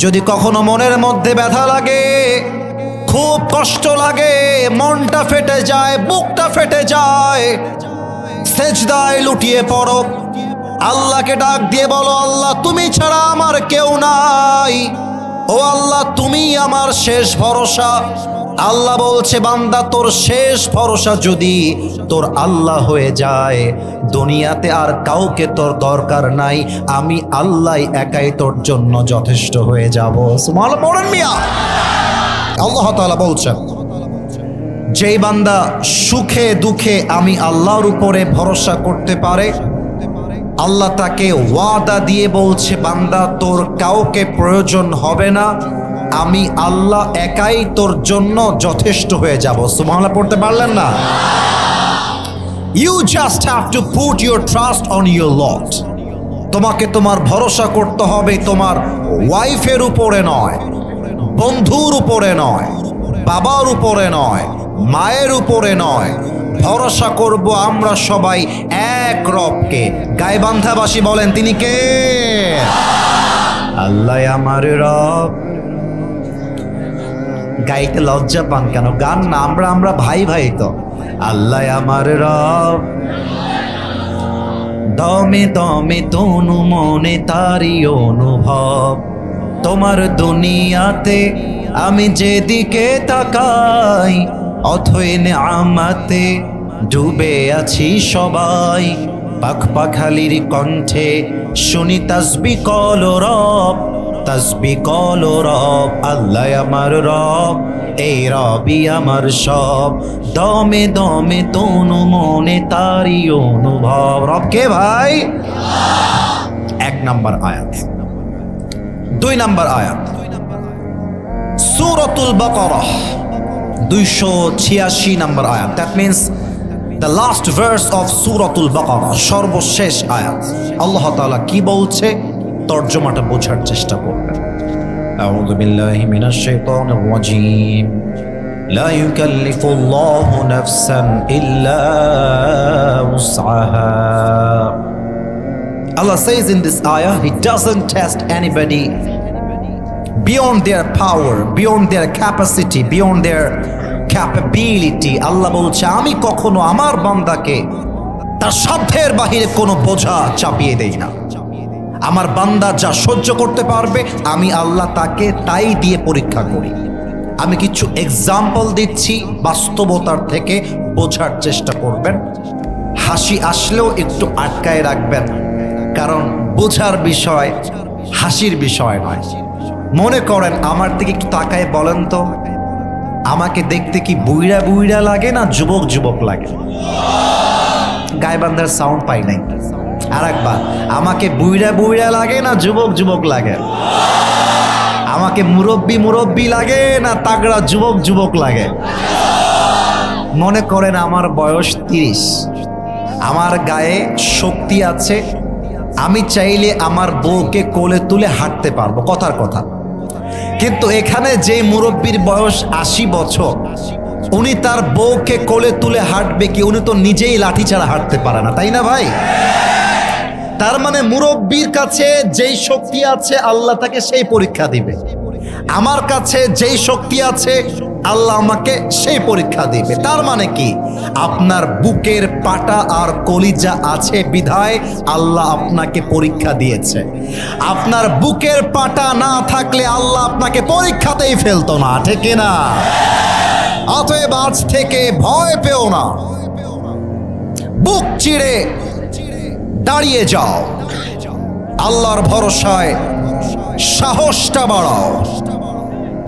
যদি কখনো মনের মধ্যে ব্যথা লাগে, খুব কষ্ট লাগে, মনটা ফেটে যায়, বুকটা ফেটে যায়, সেজদায় লুটিয়ে পড়ো, আল্লাহকে ডাক দিয়ে বলো, আল্লাহ তুমি ছাড়া আমার কেউ নাই, ও আল্লাহ তুমি আমার শেষ ভরসা। আল্লাহ বলছে, বান্দা তোর শেষ ভরসা যদি তোর আল্লাহ হয়ে যায়, দুনিয়াতে আর কাউকে তোর দরকার নাই, আমি আল্লাহ একাই তোর জন্য যথেষ্ট হয়ে যাব। সুবহানাল্লাহ পড়েন মিয়া। আল্লাহ তাআলা বলছেন, যেই বান্দা সুখে দুঃখে আমি আল্লাহর উপরে ভরসা করতে পারে, আল্লাহ তাকে ওয়াদা দিয়ে বলছে, বান্দা তোর কাউকে প্রয়োজন হবে না, আমি আল্লাহ একাই তোর জন্য যথেষ্ট হয়ে যাব। সুবহানাল্লাহ পড়তে পারলেন না? You just have to put your trust on your Lord. তোমাকে তোমার ভরসা করতে হবে তোমার ওয়াইফের উপরে নয়, বন্ধুর উপরে নয়, বাবার উপরে নয়, মায়ের উপরে নয়। ভরসা করব আমরা সবাই এক রবকে। গাইবান্ধাবাসী বলেন, তিনি কে? আল্লাহ আমার রব। গাইতে লজ্জা পান কেন? গান না, আমরা ভাই ভাই তো। আল্লাহ আমার রব, দমে দমে তনু মনে তারি অনুভব, তোমার দুনিয়াতে আমি যেদিকে তাকাই, অথই নেয়ামতে ডুবে আছি সবাই। পাখ পাখালির কণ্ঠে শুনি তাসবিহ কলরব, তাসবিহ কলরব। আল্লাহ আমার রব, এই রবই আমার সব, দমে দমে তনু মনে তারি অনুভব। রব কে ভাই? এক নাম্বার আয়াত। দুই নাম্বার আয়াত, সূরাতুল বাকারাহ 286 নাম্বার আয়াত। That means the last verse of সূরাতুল বাকারাহ, সর্বশেষ আয়াত। আল্লাহ তাআলা কি বলছে তরজমাটা বোঝার চেষ্টা করবেন। আউযু বিল্লাহি মিনাশ শাইতানির রাজীম। লা ইউকাল্লিফুল্লাহু নাফসান ইল্লা উসআহা। Allah says in this ayah, He doesn't test anybody beyond their power, beyond their capacity, beyond their capability. আল্লাহ বলছে, আমি কখনো আমার বান্দাকে তার সাধ্যের বাহিরে কোনো বোঝা চাপিয়ে দেই না। আমার বান্দা যা সহ্য করতে পারবে আমি আল্লাহ তাকে তাই দিয়ে পরীক্ষা করি। আমি কিছু এক্সাম্পল দিচ্ছি, বাস্তবতার থেকে বোঝার চেষ্টা করবেন। হাসি আসলেও একটু আটকায় রাখবেন, কারণ বোঝার বিষয় হাসির বিষয় নয়। মনে করেন, আমার দিকে একটু তাকায় বলেন তো, আমাকে দেখতে কি বুইড়া বুইড়া লাগে না যুবক যুবক লাগে? গায়বান্ধার সাউন্ড পাই নাই। আর একবার, আমাকে বুইড়া বুইড়া লাগে না যুবক যুবক লাগে? আমাকে মুরব্বি মুরব্বি লাগে না তাগড়া যুবক যুবক লাগে? মনে করেন আমার বয়স 30, আমার গায়ে শক্তি আছে, আমি চাইলে আমার বউকে কোলে তুলে হাঁটতে পারবো, কথার কথা। কিন্তু এখানে যে মুরব্বির বয়স 80 বছর, উনি তার বউকে কোলে তুলে হাঁটবে কি? উনি তো নিজেই লাঠি ছাড়া হাঁটতে পারে না, তাই না ভাই? তার মানে মুরব্বির কাছে যেই শক্তি আছে আল্লাহ তাকে সেই পরীক্ষা দিবে। আমার কাছে যেই শক্তি আছে আল্লাহ আমাকে সেই পরীক্ষা দিবে। তার মানে কি? আপনার বুকের পাটা আর কলিজা আছে বিধায় আল্লাহ আপনাকে পরীক্ষা দিয়েছে। আপনার বুকের পাটা না থাকলে আল্লাহ আপনাকে পরীক্ষাতেই ফেলতো না, ঠিক না? অতএব আজ থেকে ভয় পেও না, বুক চিড়ে দাঁড়িয়ে যাও, আল্লাহর ভরসায় সাহসটা বাড়াও।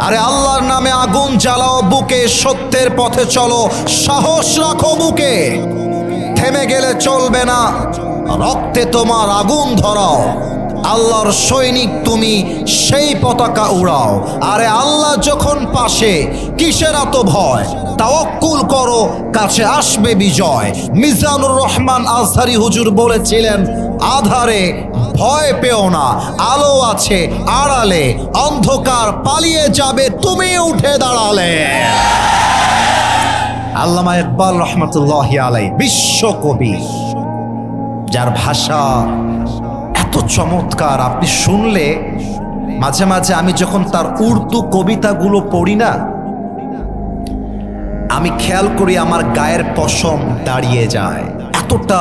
আরে আল্লাহর নামে আগুন জ্বালাও বুকে, সত্যের পথে চলো, সাহস রাখো বুকে। থেমে গেলে চলবে না, রক্তে তোমার আগুন ধরাও। আল্লাহর সৈনিক তুমি, সেই পতাকা উড়াও। আরে আল্লাহ যখন পাশে, কিসের এত ভয়? তাওয়াক্কুল করো, কাছে আসবে বিজয়। মিজানুর রহমান আজহারি হুজুর বলেছিলেন, আধারে ভয় পেও না, আলো আছে আড়ালে, অন্ধকার পালিয়ে যাবে তুমি উঠে দাঁড়ালে। আল্লামা ইকবাল রহমতুল্লাহি আলাইহি, বিশ্বকবি, যার ভাষা এত চমৎকার, আপনি শুনলে মাঝে মাঝে আমি যখন তার উর্দু কবিতাগুলো পড়ি না, আমি খেয়াল করি আমার গায়ের পশম দাঁড়িয়ে যায়। এতটা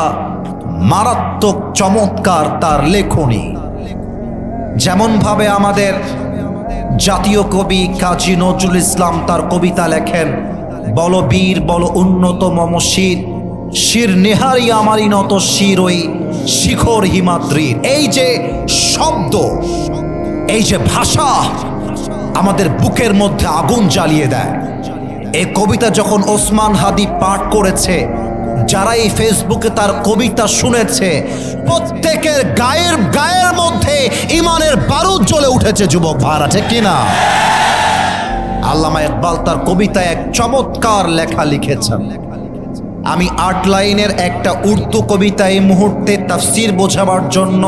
মারাত্মক চমৎকার তার লেখনী। যেমন ভাবে আমাদের জাতীয় কবি কাজী নজরুল ইসলাম তার কবিতা লেখেন, বল বীর বল উন্নত মম শির, শির নেহারি আমারই নত শির ওই শিখর হিমাদ্রির। এই যে শব্দ, এই যে ভাষা আমাদের বুকের মধ্যে আগুন জ্বালিয়ে দেয়। এই কবিতা যখন ওসমান হাদি পাঠ করেছে, যারা এই ফেসবুকে তার কবিতা শুনেছে, প্রত্যেকের গায়ের মধ্যে ইমানের বারুদ জ্বলে উঠেছে। যুবক ভাইরা, ঠিক কিনা? আল্লামা ইকবাল তার কবিতায় এক চমৎকার লেখা লিখেছেন। আমি 8 লাইনের একটা উর্দু কবিতা এই মুহূর্তে তাফসীর বোঝাবার জন্য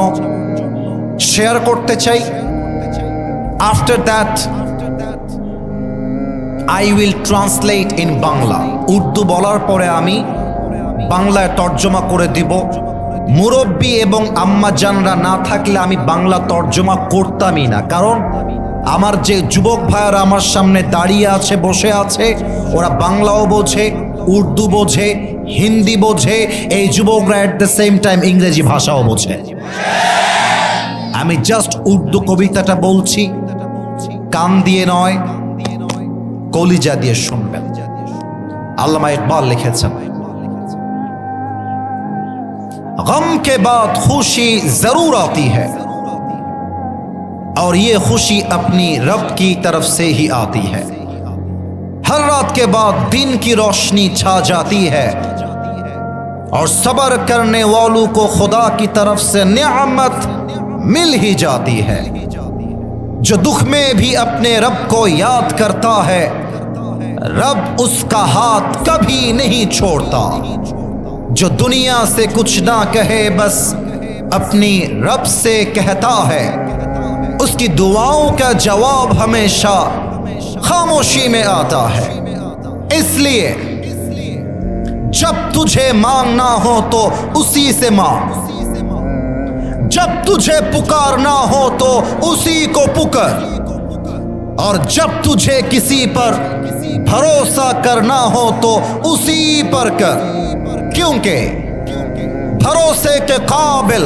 শেয়ার করতে চাই। After that I will translate in Bangla. Urdu বলার পরে আমি বাংলায় তর্জমা করে দিব। মুরব্বী এবং আম্মা জানরা না থাকলে আমি বাংলা তর্জমা করতামই না, কারণ আমার যে যুবক ভাইয়ারা আমার সামনে দাঁড়িয়ে আছে, বসে আছে, ওরা বাংলাও বোঝে, উর্দু বোঝে, হিন্দি বোঝে, এই যুবকরা এট দ্য সেম টাইম ইংরেজি ভাষাও বোঝে। আমি জাস্ট উর্দু কবিতাটা বলছি, কান দিয়ে নয়, কলিজা দিয়ে শুনবেন। আল্লামা ইকবাল লিখেছেন, गम के बाद खुशी जरूर आती है और ये खुशी अपनी रब की तरफ से ही आती है। हर रात के बाद दिन की रोशनी छा जाती है और सब्र करने वालों को खुदा की तरफ से नेमत मिल ही जाती है। जो दुख में भी अपने रब को याद करता है, रब उसका हाथ कभी नहीं छोड़ता। जो दुनिया से कुछ ना कहे बस अपनी रब से कहता है, उसकी दुआओं का जवाब हमेशा खामोशी में आता है। इसलिए जब तुझे मांगना हो तो उसी से मांग, जब तुझे पुकारना हो तो उसी को पुकार, और जब तुझे किसी पर भरोसा करना हो तो उसी पर कर, क्योंकि भरोसे के काबिल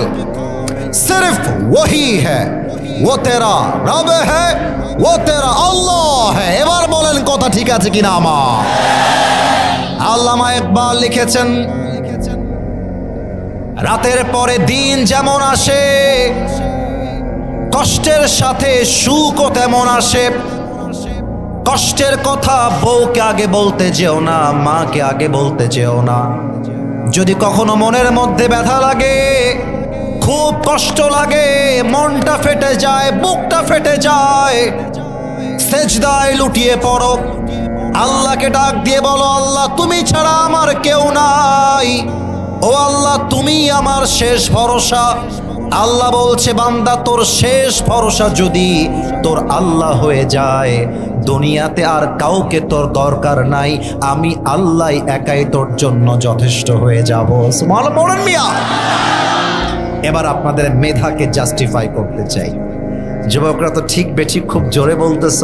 सिर्फ वही है, वो तेरा रब है, वो तेरा अल्लाह है। এবার বলেন কথা ঠিক আছে কিনা আমার? আল্লামা ইকবাল লিখেছেন, রাতের পরে দিন যেমন আসে, কষ্টের সাথে সুখও তেমন আসে। কষ্টের কথা বউকে আগে বলতে যেও না, মাকে আগে বলতে যেও না। যদি কখনো মনের মধ্যে ব্যথা লাগে, খুব কষ্ট লাগে, মনটা ফেটে যায়, বুকটা ফেটে যায়, সেজদায় লুটিয়ে পড়ো, আল্লাহকে ডাক দিয়ে বলো, আল্লাহ তুমি ছাড়া আমার কেউ নাই, ও আল্লাহ তুমি আমার শেষ ভরসা। আল্লাহ বলছে, বান্দা তোর শেষ ভরসা যদি তোর আল্লাহ হয়ে যায়, দুনিয়াতে আর কাউকে তোর দরকার নাই, আমি আল্লাহ একাই তোর জন্য যথেষ্ট হয়ে যাব। সুবহানাল্লাহ পড়েন মিয়া। এবার আপনাদের মেধাকে জাস্টিফাই করতে চাই। যুবকরা তো ঠিক বেঠিক খুব জোরে বলতেছ,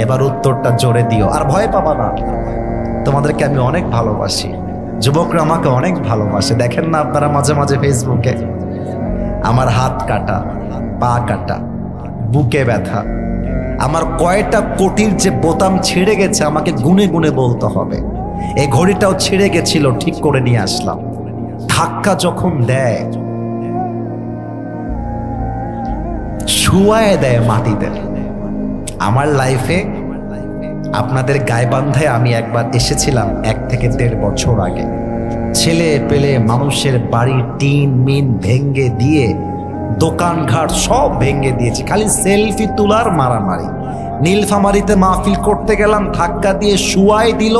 এবার উত্তরটা জোরে দিও, আর ভয় পাবা না। তোমাদেরকে আমি অনেক ভালোবাসি, যুবকরা আমাকে অনেক ভালোবাসে। দেখেন না আপনারা মাঝে মাঝে ফেসবুকে আমার হাত কাটা, পা কাটা, বুকে ব্যথা, আমার কয়টা কোটির যে বোতাম ছিঁড়ে গেছে আমাকে গুনে গুনে বলতে হবে। এই ঘড়িটাও ছিঁড়ে গেছিল, ঠিক করে নিয়ে আসলাম। ধাক্কা যখন দেয়, শুয়ায় দেয় মাটিতে। আমার লাইফে আপনাদের গায়বান্ধায় আমি একবার এসেছিলাম 1 থেকে 1.5 বছর আগে। ছেলে পেলে মানুষের বাড়ির টিন মিন ভেঙ্গে দিয়ে, দোকানঘাট সব ভেঙ্গে দিয়েছি, খালি সেলফি তোলার মারামারি। নীলফামারীতে মাহফিল করতে গেলাম, ধাক্কা দিয়ে শুয়াই দিল।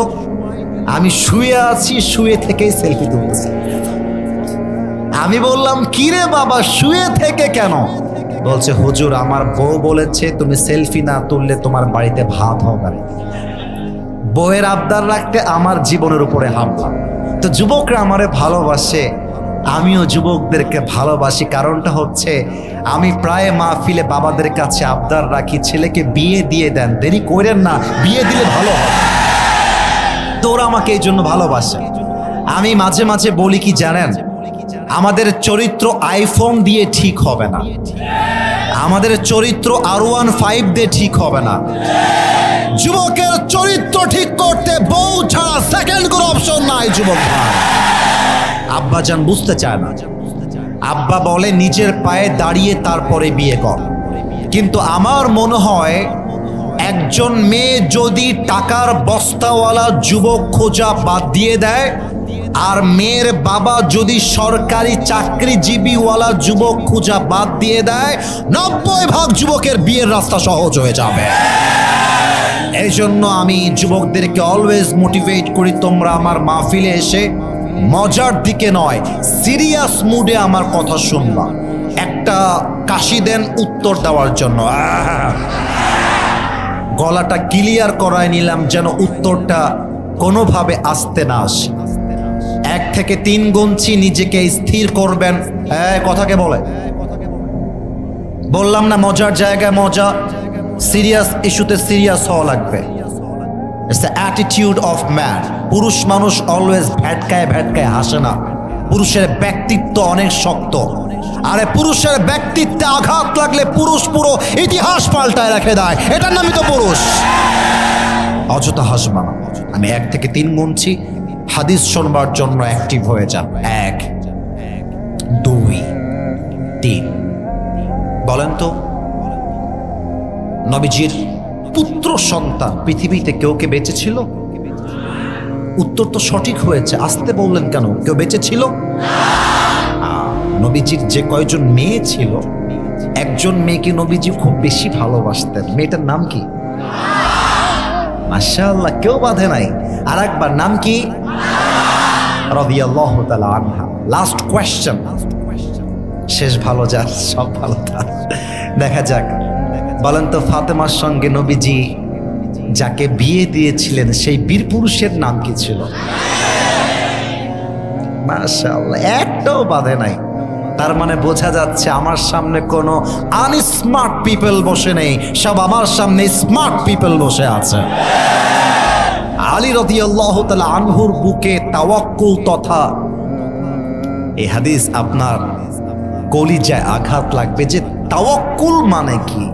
আমি শুয়ে আছি, শুয়ে থেকেই সেলফি তুলতেছি। আমি বললাম, কিরে বাবা শুয়ে থেকে কেন? বলছে, হুজুর আমার বউ বলেছে তুমি সেলফি না তুললে তোমার বাড়িতে ভাত হবে না। বউয়ের আবদার রাখতে আমার জীবনের উপরে হামলা। তো যুবকরা আমারে ভালোবাসে, আমিও যুবকদেরকে ভালোবাসি, কারণটা হচ্ছে আমি প্রায় মাহফিলে বাবাদের কাছে আবদার রাখি, ছেলেকে বিয়ে দিয়ে দেন, দেরি করেন না, বিয়ে দিলে ভালো হবে। তো ওরা আমাকে এই জন্য ভালোবাসে। আমি মাঝে মাঝে বলি কি জানেন, আমাদের চরিত্র আইফোন দিয়ে ঠিক হবে না, আমাদের চরিত্র R15 দিয়ে ঠিক হবে না। যুবকের চরিত্র ঠিক করতে বউ ছাড়া সেকেন্ড কোনো অপশন নাই যুবক ভাই। আব্বাজান বুঝতে চায় না, আব্বা বলে নিজের পায়ে দাঁড়িয়ে তারপরে বিয়ে কর। কিন্তু আমার মনে হয় একজন মেয়ে যদি টাকার বস্তাওয়ালা যুবক খোঁজা বাদ দিয়ে দেয়, আর মেয়ের বাবা যদি সরকারি চাকরিজীবীওয়ালা যুবক খোঁজা বাদ দিয়ে দেয়, 90% যুবকের বিয়ের রাস্তা সহজ হয়ে যাবে। এই জন্য আমি যুবকদেরকে অলওয়েজ মোটিভেট করি, তোমরা আমার মাহফিলে এসে মজার দিকে নয়, সিরিয়াস মুডে আমার কথা শুনবা। একটা কাশি দেন উত্তর দেওয়ার জন্য, গলাটা ক্লিয়ার করায় নিলাম যেন উত্তরটা কোনোভাবে আসতে না আসে। 1 থেকে 3 গুনছি, নিজেকে স্থির করবেন। কথাকে বলে বললাম না, মজার জায়গায় মজা, সিরিয়াস ইস্যুতে সিরিয়াস হওয়া লাগবে। It's the attitude of man. পুরুষ মানুষ অলওয়েজ ভ্যাটকায় ভ্যাটকায় হাসে না, পুরুষের ব্যক্তিত্ব অনেক শক্ত। আরে পুরুষের ব্যক্তিত্বে আঘাত লাগলে পুরুষ পুরো ইতিহাস পাল্টায় রেখে দেয়, এটার নামই তো পুরুষ। অযথা হাসবা না। আমি 1 থেকে 3 গুনছি, হাদিস শুনবার জন্য অ্যাক্টিভ হয়ে যান। 1, 2, 3। বলেন তো, নবীজির পুত্র সন্তান পৃথিবীতে কেউ কে বেঁচে ছিল? উত্তর তো সঠিক হয়েছে, আসতে বললেন কেন? কেউ বেঁচে ছিল? নবীজির যে কয়জন মেয়ে ছিল, একজন মেয়েকে নবীজি খুব বেশি ভালোবাসতেন। মেয়েটার নাম কি? মাশাআল্লাহ, কেউ বাঁধে নাই। আর একবার, নাম কি? রাদিয়াল্লাহু তাআলা আনহা। লাস্ট কোয়েশ্চেন, শেষ ভালো যার সব ভালো তার। দেখা যাক, বলেন তো ফাতেমার সঙ্গে নবীজি যাকে বিয়ে দিয়েছিলেন সেই বীর পুরুষের নাম কি ছিল? মাশাআল্লাহ, একটাও বাধে নাই। তার মানে বোঝা যাচ্ছে আমার সামনে কোনো আনস্মার্ট পিপল বসে নেই, সব আমার সামনে স্মার্ট পিপল বসে আছে। আলী রাদিয়াল্লাহু তাআলা আনহুর বুকে তাওয়াক্কুল তথা এই হাদিস আপনার কলিজায় আঘাত লাগবে যে তাওয়াক্কুল মানে কি,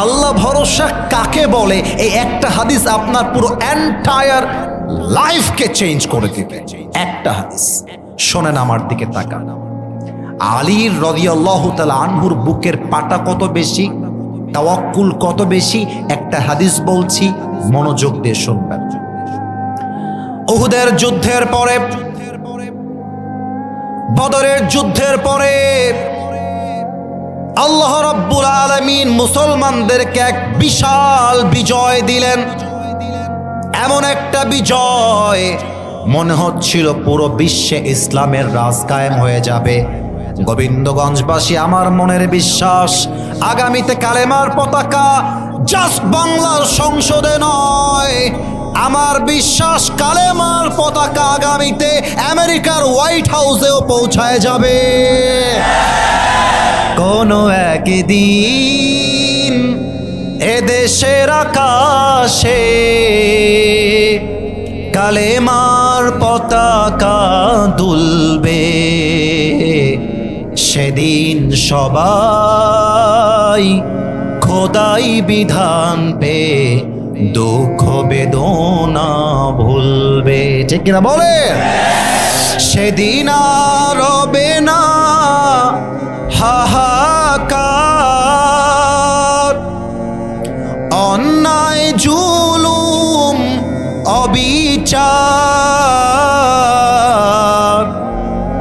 আল্লাহ ভরসা কাকে বলে। এই একটা হাদিস আপনার পুরো এন্টায়ার লাইফকে চেঞ্জ করে দিবে। একটা হাদিস শোনেন, আমার দিকে তাকান। আলী রাদিয়াল্লাহু তাআলা আনহুর বুকের পাটা কত বেশি, তাওয়াক্কুল কত বেশি, একটা হাদিস বলছি, মনোযোগ দিয়ে শুনবেন। উহুদের যুদ্ধের পরে, বদরের যুদ্ধের পরে আল্লাহ রাব্বুল আলামিন মুসলমানদেরকে এক বিশাল বিজয় দিলেন। এমন একটা বিজয় মনে হচ্ছিল পুরো বিশ্বে ইসলামের রাজ কায়েম হয়ে যাবে। গোবিন্দগঞ্জবাসী, আমার মনের বিশ্বাস আগামীতে কালেমার পতাকা জাস্ট বাংলার সংসদে নয়, আমার বিশ্বাস কালেমার পতাকা আগামীতে আমেরিকার হোয়াইট হাউসেও পৌঁছায় যাবে। কোনো একদিন এদেশের আকাশে কালেমার পতাকা দুলবে, সেদিন সবাই খোদাই বিধান পে দুঃখ বেদনা ভুলবে। ঠিক কিনা বলে? সেদিন আর রবে না হাহাকার, অন্যায় জুলুম অবিচার,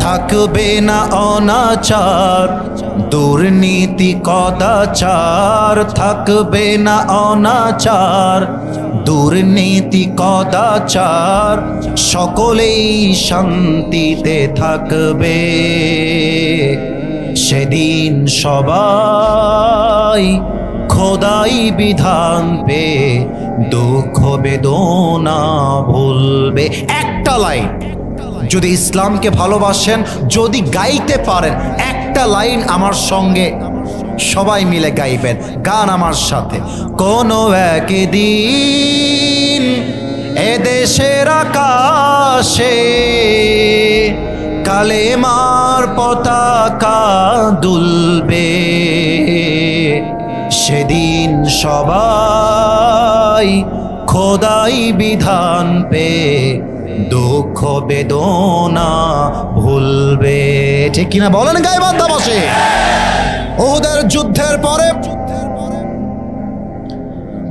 থাকবে না অনাচার দুর্নীতি কদাচার, থাকবে না অনাচার দুর্নীতি কদাচার, সকলেই শান্তিতে থাকবে। সেদিন সবাই খোদাই বিধান পে দুঃখ বেদনা ভুলবে। একটা লাইন, যদি ইসলামকে ভালোবাসেন, যদি গাইতে পারেন, একটা লাইন আমার সঙ্গে সবাই মিলে গাইবেন, গান আমার সাথে। কোনো একদিন এদেশের আকাশে কালেমার পতাকা দুলবে, সেদিন সবাই খোদাই বিধান পে দুঃখ বেদনা ভুলবে। ঠিক কিনা বলেন গাইবান্ধাবাসী? উহুদের যুদ্ধের পরে,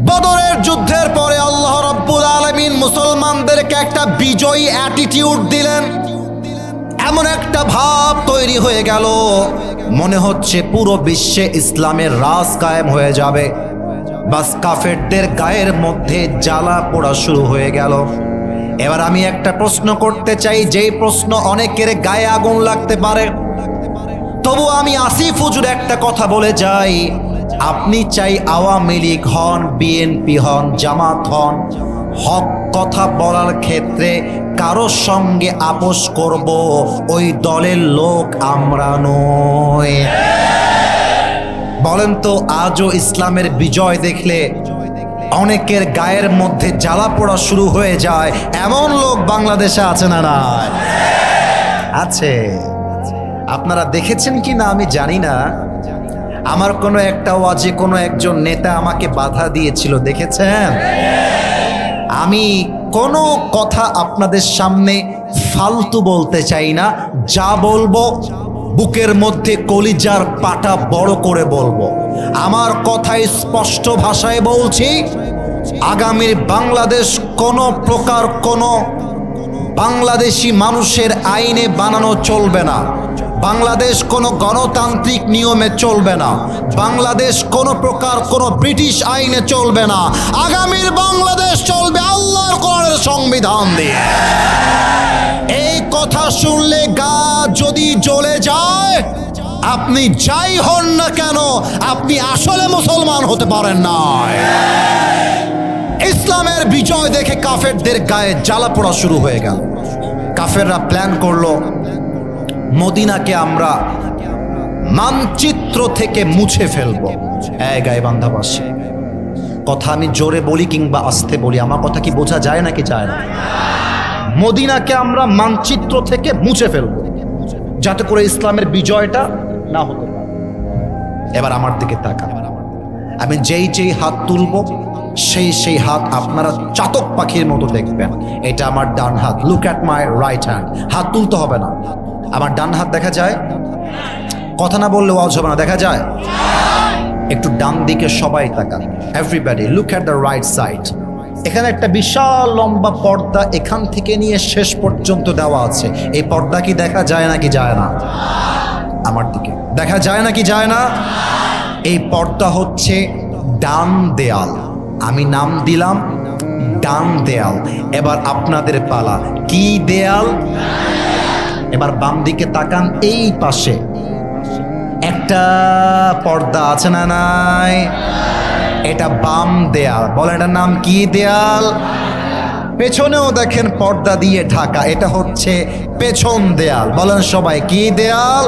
বদরের যুদ্ধের পরে আল্লাহ রাব্বুল আলামিন মুসলমানদেরকে একটা বিজয়ী অ্যাটিটিউড দিলেন। এমন একটা ভাব তৈরি হয়ে গেল, মনে হচ্ছে পুরো বিশ্বে ইসলামের রাজ কায়েম হয়ে যাবে। বাস কাফেরদের গায়ের মধ্যে জ্বালা পোড়া শুরু হয়ে গেল। এবার আমি একটা প্রশ্ন করতে চাই, যেই প্রশ্ন অনেকের গায়ে আগুন লাগতে পারে, তবু আমি আসিফ হুজুর একটা কথা বলে যাই। আপনি চাই আওয়ামী লীগ হন, বিএনপি হন, জামাত হন, হক কথা বলার ক্ষেত্রে কারোর সঙ্গে আপোষ করব, ওই দলের লোক আমরা নই। বলেন তো, আজও ইসলামের বিজয় দেখলে অনেকের গায়ের মধ্যে জ্বালা পোড়া শুরু হয়ে যায়, এমন লোক বাংলাদেশে আছে না? না আছে। আপনারা দেখেছেন কি না আমি জানি না, আমার কোনো একটা ওয়াজে কোনো একজন নেতা আমাকে বাধা দিয়েছিল, দেখেছেন? আমি কোনো কথা আপনাদের সামনে ফালতু বলতে চাই না, যা বলবো বুকের মধ্যে কলিজার পাটা বড় করে বলবো। আমার কথাই স্পষ্ট ভাষায় বলছি, আগামীর বাংলাদেশ কোনো প্রকার কোনো বাংলাদেশি মানুষের আইনে বানানো চলবে না। বাংলাদেশ কোনো গণতান্ত্রিক নিয়মে চলবে না। বাংলাদেশ কোনো প্রকার কোনো ব্রিটিশ আইনে চলবে না। আগামীর বাংলাদেশ চলবে আল্লাহর কোরআনের সংবিধান দিয়ে। এই কথা শুনলে গা যদি জ্বলে যায়, আপনি যাই হন না কেন, আপনি আসলে মুসলমান হতে পারেন না। ইসলামের বিজয় দেখে কাফেরদের গায়ে জ্বালা পোড়া শুরু হয়ে গেল। কাফেররা প্ল্যান করলো, মদিনাকে আমরা মানচিত্র থেকে মুছে ফেলবো। গাইবান্ধাবাসী, কথা আমি জোরে বলি কিংবা আস্তে বলি, আমার কথা কি বোঝা যায় নাকি যায় না? মদিনাকে আমরা মানচিত্র থেকে মুছে ফেলবো, যাতে করে ইসলামের বিজয়টা না হতে পারে। এবার আমার দিকে তাকান, আমি যেই যেই হাত তুলবো সেই সেই হাত আপনারা চাতক পাখির মতো দেখবেন। এটা আমার ডান হাত, look at my right hand. হাত তুলতে হবে না, আমার ডান হাত দেখা যায়? কথা না বললে ওয়াজ হবে না, দেখা যায়? একটু ডান দিকে সবাই তাকান, everybody look at the right side. এখানে একটা বিশাল লম্বা পর্দা এখান থেকে নিয়ে শেষ পর্যন্ত দেওয়া আছে। এই পর্দা কি দেখা যায় নাকি যায় না? আমার দিকে দেখা যায় নাকি যায় না? এই পর্দা হচ্ছে ডান দেয়াল, আমি নাম দিলাম ডান দেয়াল। এবার আপনাদের পালা, কি দেয়াল? এবার বাম দিকে তাকান, এই পাশে একটা পর্দা আছে না নাই? এটা বাম দেয়াল, বলেন এটার নাম কি দেয়াল? পেছনেও দেখেন পর্দা দিয়ে ঢাকা, এটা হচ্ছে পেছন দেয়াল। বলেন সবাই কি দেয়াল?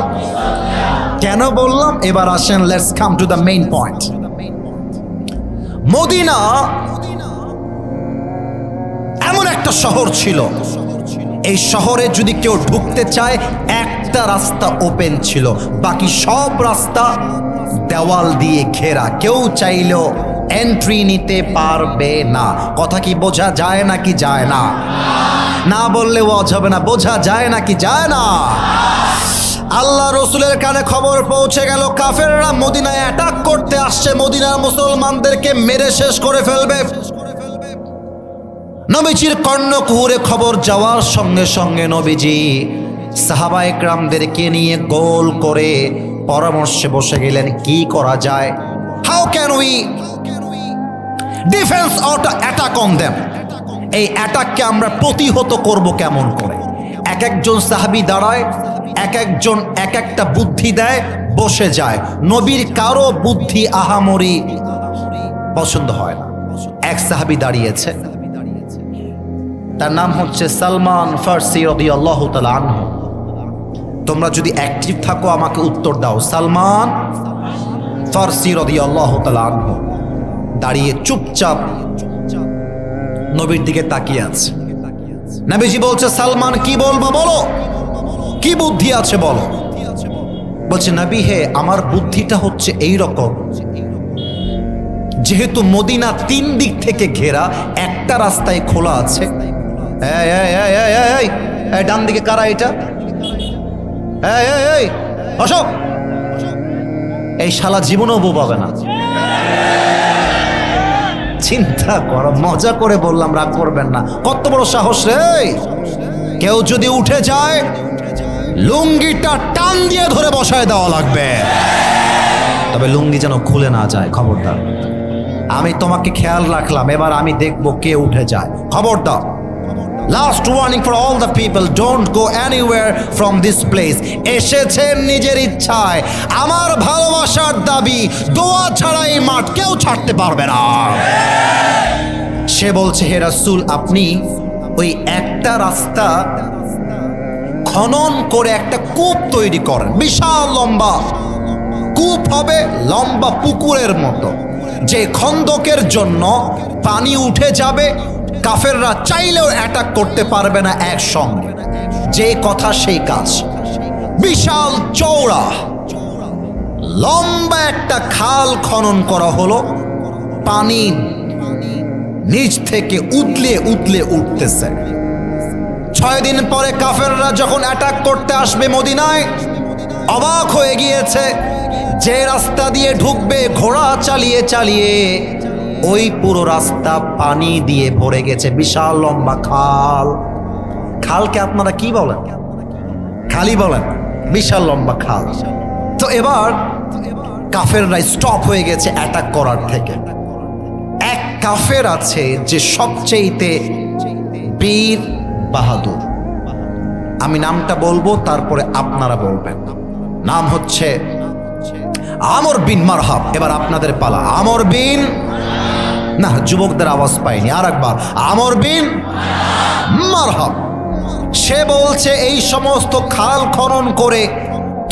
কেন বললাম? এবার আসেন, let's come to the main point. Medina এমন একটা শহর ছিল, এই শহরে যদি কেউ ঢুকতে চায় একটা রাস্তা ওপেন ছিল, বাকি সব রাস্তা দেওয়াল দিয়ে ঘেরা, কেউ চাইলেও এন্ট্রি নিতে পারবে না। কথা কি বোঝা যায় নাকি যায় না? না বললে ওয়াজ হবে না, বোঝা যায় নাকি যায় না? আল্লাহ রসুলের কানে খবর পৌঁছে গেল, কাফেররা মদিনায় অ্যাটাক করতে আসছে, মদিনার মুসলমানদেরকে মেরে শেষ করে ফেলবে। নবীজির কর্ণকুহুরে খবর যাওয়ার সঙ্গে সঙ্গে নবীজি সাহাবা একরামদেরকে নিয়ে গোল করে পরামর্শে বসে গেলেন, কি করা যায়? How can we defence or attack on them? এই অ্যাটাককে আমরা প্রতিহত করব কেমন করে? এক একজন সাহাবী দাঁড়ায়, এক একজন এক একটা বুদ্ধি দেয়, বসে যায়। নবীর কারো বুদ্ধি আহামরি পছন্দ হয় না। এক সাহাবী দাঁড়িয়েছে, তার নাম হচ্ছে সালমান ফারসি রাদিয়াল্লাহু তাআলা আনহু। তোমরা যদি অ্যাক্টিভ থাকো আমাকে উত্তর দাও। সালমান ফারসি রাদিয়াল্লাহু তাআলা আনহু দাঁড়িয়ে চুপচাপ নবীর দিকে তাকিয়ে আছে। নবীজি বলছে, সালমান কি বলবো বলো, কি বুদ্ধি আছে বলো। বলছে, নবী হে, আমার বুদ্ধিটা হচ্ছে এই রকম, যেহেতু মদিনা 3 দিক থেকে ঘেরা, একটা রাস্তায় খোলা আছে। এই ডান দিকে কারা এটা? এই অশোক, এই শালা জীবনও বউ পাবে না। চিন্তা করো, মজা করে বললাম, রাগ করবেন না। কত বড় সাহস রে! কেউ যদি উঠে যায় লুঙ্গিটা টান দিয়ে ধরে বসায় দেওয়া লাগবে, তবে লুঙ্গি যেন খুলে না যায়। খবরদার, আমি তোমাকে খেয়াল রাখলাম, এবার আমি দেখবো কে উঠে যায়। খবরদার। Last warning for all the people, don't go anywhere from this place. এসেছেন নিজের ইচ্ছায়, আমার ভালোবাসার দাবি, দোয়া ছাড়া এই মাঠ কেউ ছাড়তে পারবে না। সে বলছে, হে রাসূল, আপনি ওই একটা রাস্তা খনন করে একটা কূপ তৈরি করেন, বিশাল লম্বা কূপ হবে, লম্বা পুকুরের মতো, যে খন্দকের জন্য পানি উঠে যাবে, কাফেররা চাইলেও অ্যাটাক করতে পারবে না একসঙ্গে। যে কথা সেই কাজ। বিশাল চওড়া লম্বা একটা খাল খনন করা হলো, পানি নিচ থেকে উতলে উতলে উঠতেছে। 6 দিন পরে কাফেররা যখন অ্যাটাক করতে আসবে মদিনায়, অবাক হয়ে গিয়েছে, যে রাস্তা দিয়ে ঢুকবে ঘোড়া চালিয়ে চালিয়ে ওই পুরো রাস্তা পানি দিয়ে ভরে গেছে। বিশাল লম্বা খাল। খালকে আপনারা কি বলেন? খালি বলেন। বিশাল লম্বা খাল। তো এবার কাফেররা স্টপ হয়ে গেছে অ্যাটাক করার থেকে। এক কাফের আছে যে সবচেয়েতে বীর বাহাদুর, আমি নামটা বলবো, তারপরে আপনারা বলবেন। নাম হচ্ছে আমর বিন মারহাব। এবার আপনাদের পালা। আমর বিন, না যুবকদের আওয়াজ পাইনি, আর একবার, আমর বিন মারহাব। সে বলছে, এই সমস্ত খাল খনন করে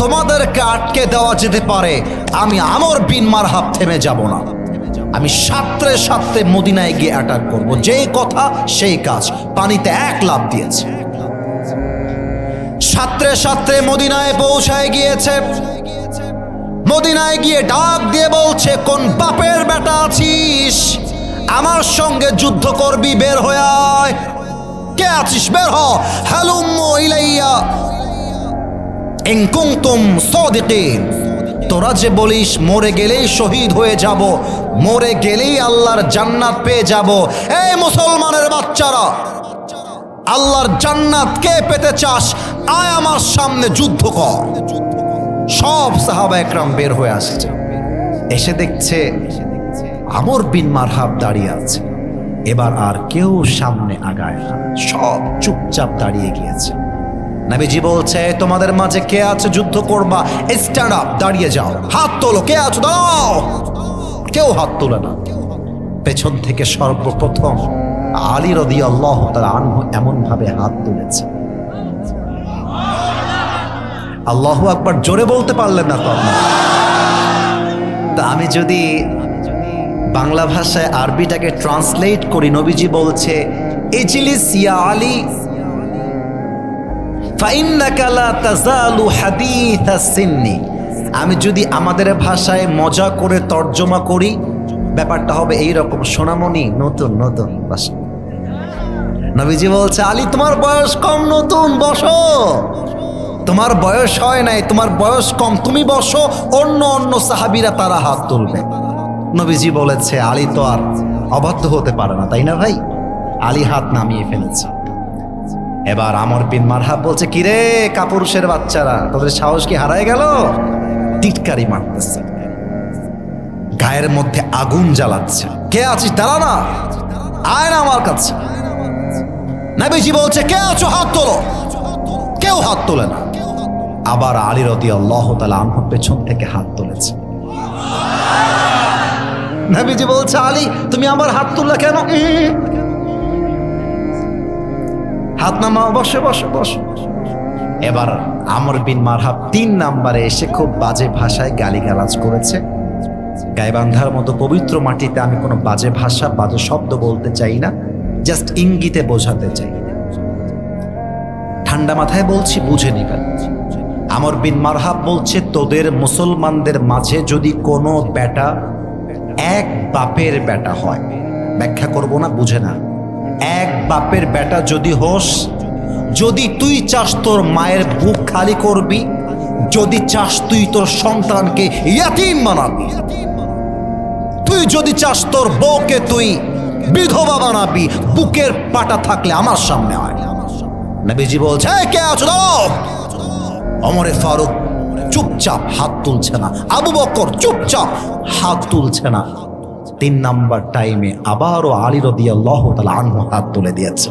তোমাদেরকে আটকে দেওয়া যেতে পারে, আমি আমর বিন মারহাব থেমে যাব না। আমি সাঁতরে সাঁতরে মদিনায় গিয়ে অ্যাটাক করব। যেই কথা সেই কাজ। পানিতে 1 লাফ দিয়েছে, সাঁতরে সাঁতরে মদিনায় পৌঁছায় গিয়েছে। মদিনায় গিয়ে ডাক দিয়ে বলছে, কোন বাপের বেটা আছিস, আমার সঙ্গে যুদ্ধ করবি? বের হয়ে আয়। কে আছিস? বের হ। হালুম্মু ইলাইয়া ইন কুনতুম সাদিকিন। তোরা যে বলিস মরে গেলেই শহীদ হয়ে যাব, মরে গেলেই আল্লাহর জান্নাত পেয়ে যাব, এই মুসলমানের বাচ্চারা, আল্লাহর জান্নাত কে পেতে চাস? আয় আমার সামনে যুদ্ধ কর। সব সাহাবা একরাম বের হয়ে আসছে। এসে দেখছে আমর বিন মারহাব দাঁড়িয়ে আছে। এবার আর কেউ সামনে আগায় না, সব চুপচাপ দাঁড়িয়ে গিয়েছে। নবীজি বলছে, তোমাদের মাঝে কে আছে যুদ্ধ করবা? স্ট্যান্ড আপ, দাঁড়িয়ে যাও, হাত তোলো। কে আছো? দাঁড়াও। কেউ হাত তোলে না। পেছন থেকে সর্বপ্রথম আলী রাদিয়াল্লাহু তাআলা আনহু এমন ভাবে হাত তুলেছে। আল্লাহু আকবার জোরে বলতে পারলেন না তো আপনারা? তা আমি যদি বাংলা ভাষায় আরবিটাকে ট্রান্সলেট করি, নবীজি বলছে, ইজলিস ইয়া আলী ফাইন্নাকা লা তাযালু হাদীথাস সিন্নি। আমি যদি আমাদের ভাষায় মজা করে তর্জমা করি, ব্যাপারটা হবে এইরকম, সোনামণি নতুন নতুন ভাষা। নবীজি বলছে, আলী তোমার বয়স কম, নতুন, বসো। তোমার বয়স হয় নাই, তোমার বয়স কম, তুমি বসো। অন্য অন্য সাহাবীরা তারা হাত তুলবে। নবীজি বলেছে, আলী তো আর অবাধ্য হতে পারে না, তাই না ভাই? আলী হাত নামিয়ে ফেলেছে। এবার আমর বিন মারহাব বলছে, কিরে কাপুরুষের বাচ্চারা, তোদের সাহস কি হারায় গেল? টিটকারি মারতেছে, গায়ের মধ্যে আগুন জ্বালাচ্ছে। কে আছিস? দাঁড়া না, আয় না আমার কাছে। নবীজি বলছে, কে আছো? হাত তোলো। কেউ হাত তোলে না। আবার আলী রাদিয়াল্লাহু তাআলা আনহু পেছন থেকে হাত তুলেছে। নবীজি বলছে, আলী তুমি আমার হাত তুললা কেন? হাত নামাও, বসে বসে বসে। এবার আমর বিন মারহাব 3 নম্বরে এসে খুব বাজে ভাষায় গালিগালাজ করেছে। গাইবান্ধার মতো পবিত্র মাটিতে আমি কোনো বাজে ভাষা বাজে শব্দ বলতে চাই না, জাস্ট ইঙ্গিতে বোঝাতে চাই। ঠান্ডা মাথায় বলছি, বুঝে নিবেন। আমর বিন মারহাব বলছে, তোদের মুসলমানদের মাঝে যদি কোনো বেটা এক বাপের বেটা হয়, ব্যাখ্যা করব না, বুঝে না, এক বাপের বেটা যদি হোস, যদি তুই চাস তোর মায়ের বুক খালি করবি, যদি চাস তুই তোর সন্তানকে ইয়াতীম বানাবি, তুই যদি চাস তোর বউকে তুই বিধবা বানাবি, বুকের পাটা থাকলে আমার সামনে হয়। নবীজি বলছে, কে আছো দাও। ওমরে ফারুক চুপচাপ হাত তুলছে না, আবু বকর চুপচাপ হাত তুলছে না। 3 নাম্বার টাইমে আবারও আলী রাদিয়াল্লাহু তাআলা আনহু হাত তুলে দিয়েছে।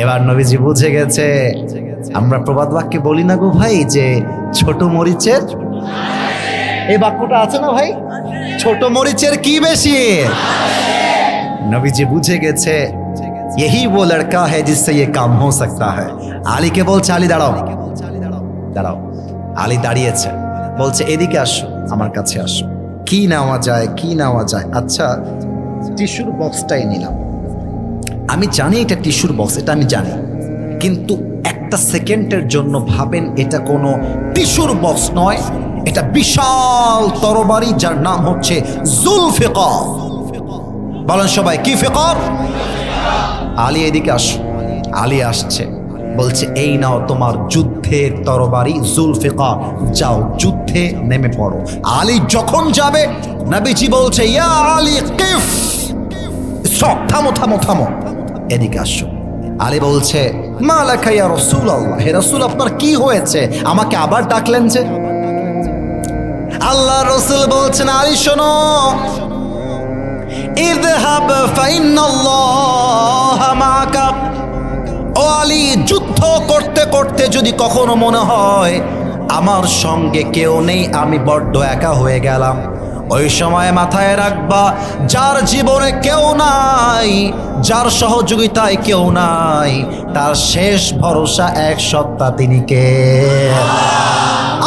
এবার নবীজি বুঝে গেছে। আমরা প্রবাদ বাক্যে বলি না গো ভাই, যে ছোট মরিচের, এই বাক্যটা আছে না ভাই, ছোট মরিচের কি বেশি। নবীজি বুঝে গেছে, यही वो लड़का है जिससे ये काम हो सकता है। আলীকে বলছে, আলী দাঁড়াও, দাঁড়াও। আলী দাঁড়িয়েছে, বলছে এদিকে আসো, আমার কাছে আসো। কি নেওয়া যায়, কি নেওয়া যায়? আচ্ছা, টিস্যুর বক্সটাই নিলাম। আমি জানি এটা টিস্যুর বক্স, এটা আমি জানি, কিন্তু একটা সেকেন্ডের জন্য ভাবেন এটা কোনো টিস্যুর বক্স নয়, এটা বিশাল তরবারি যার নাম হচ্ছে জুলফিকার। বলেন সবাই, কি ফিকার? আলী এদিকে আসো। আলী আসছে, বলছে এই নাও তোমার যুদ্ধের তরবারি জুলফিকার, যাও যুদ্ধে নেমে পড়ো। আলী যখন যাবে, নবীজি বলছে, ইয়া আলী কিফ, সব থামো থামো থামো, এদিকে আসো। আলী বলছে, মা লাকা ইয়া রাসূলুল্লাহ, হে রাসূল আপনার কি হয়েছে, আমাকে আবার ডাকলেন যে? আল্লাহ রাসূল বলছেন, আলী শোনো, ইযহাব ফাইন্নাল্লাহা মাআকা। ও আলী, যুদ্ধ করতে করতে যদি কখনো মনে হয় আমার সঙ্গে কেউ নেই, আমি বড্ড একা হয়ে গেলাম, ওই সময় মাথায় রাখবা, যার জীবনে কেউ নাই, যার সহযোগিতায় কেউ নাই, তার শেষ ভরসা এক সত্তা, তিনি কে?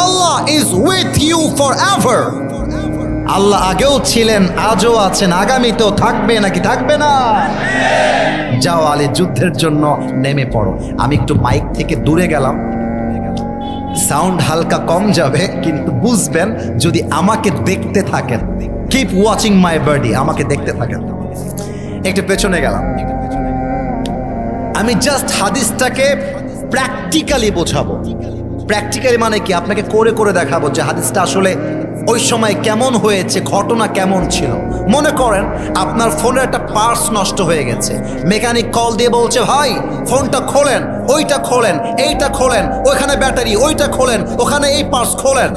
Allah is with you forever এভার। আল্লাহ আগেও ছিলেন, আজও আছেন, আগামীতেও থাকবে, নাকি থাকবে না? যাও আলী, যুদ্ধের জন্য নেমে পড়ো। আমি একটু মাইক থেকে দূরে গেলাম, সাউন্ড হালকা কম যাবে, কিন্তু বুঝবেন যদি আমাকে দেখতে থাকেন। কিপ ওয়াচিং মাই বডি, আমাকে দেখতে থাকেন। একটু পেছনে গেলাম, আমি জাস্ট হাদিসটাকে প্র্যাকটিক্যালি বোঝাবো। প্র্যাকটিক্যালি মানে কি, আপনাকে করে করে দেখাবো যে হাদিসটা আসলে ওই সময় কেমন হয়েছে, ঘটনা কেমন ছিল। মনে করেন আপনার ফোনের একটা পার্টস নষ্ট হয়ে গেছে, মেকানিক কল দিয়ে বলছে, ভাই ফোনটা খোলেন, ওইটা খোলেন, এইটা খোলেন, ওইখানে ব্যাটারি, ওইটা খোলেন, ওখানে এই পার্টস খোলেন।